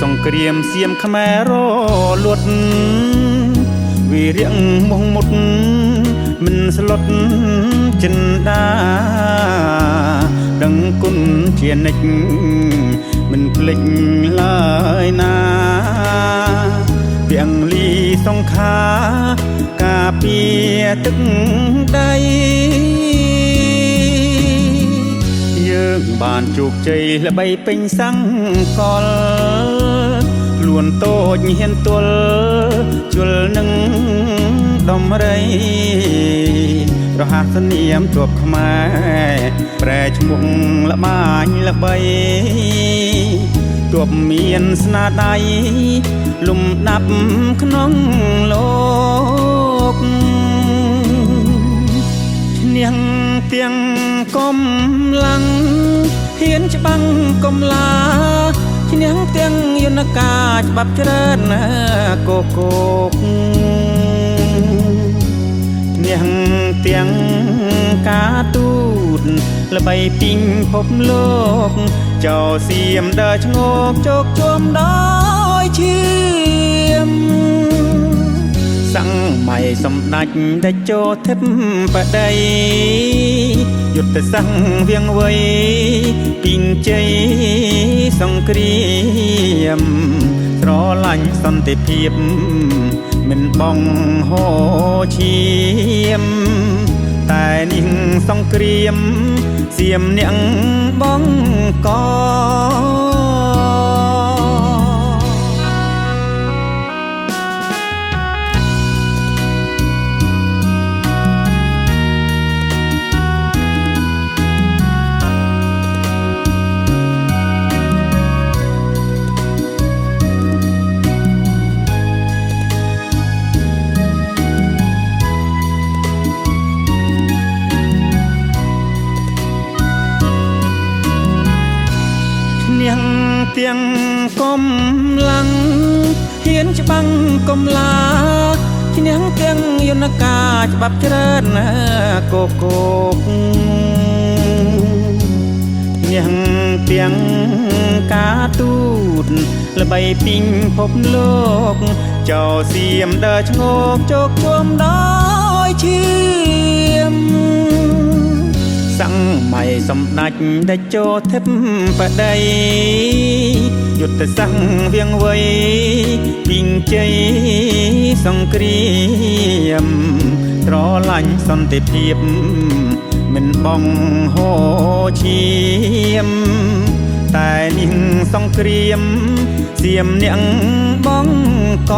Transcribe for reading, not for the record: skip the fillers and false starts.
សង្គ្រាមសៀមខ្មែររលត់វិរិយមងមុតមិនស្លុតចិនដាដឹងគុណជានិច្ចមិនភ្លេចឡើយណាទាំងលីសង្ខាការពារទឹកដីយើងបានជោគជ័យល្បីពេញសង្កលខ្លួនតូចហ៊ានទល់ជលនឹងដំរីរហស្សនាមទ័ពខ្មែរប្រែឈ្មោះល្បាញល្បីទ័ពមានស្នាដៃលំដាប់ក្នុងលោកឈ្នះទាំងកំឡាំងហ៊ានច្បាំងកំឡាឈ្នះទាំងយន្តការច្បាប់ច្រើនកកកឈ្នះទាំងការទូតល្បីពីងភពលោកចោសៀមដើរឈ្ងោកជោគជុំដោយឈាមសង្ម័យសម្ដេចតេជោធិបតីយុទ្ធសាស្ត្រវៀងវៃពីងជ័យសង្គ្រាមស្រឡាញ់សន្តិភាពមិនបងហោឈាមតែនេះសង្គ្រាមសៀមនាងបងកទាំងកំឡាំងហ៊ានច្បាំងកំឡាឈ្នះទាំងយន្តការច្បាប់ច្រើនកកកឈ្នះទាំងការទូតល្បីពីងភពលោកចោសៀមដើរឈ្ងោកជោគជុំដោយឈាមសង្ម័យសម្ដេចតេជោធិបតីយុទ្ធសាស្ត្រវៀងវៃពីងជ័យសង្គ្រាមស្រឡាញ់សន្តិភាពមិនបងហោឈាមតែនេះសង្គ្រាមសៀមនាងបងក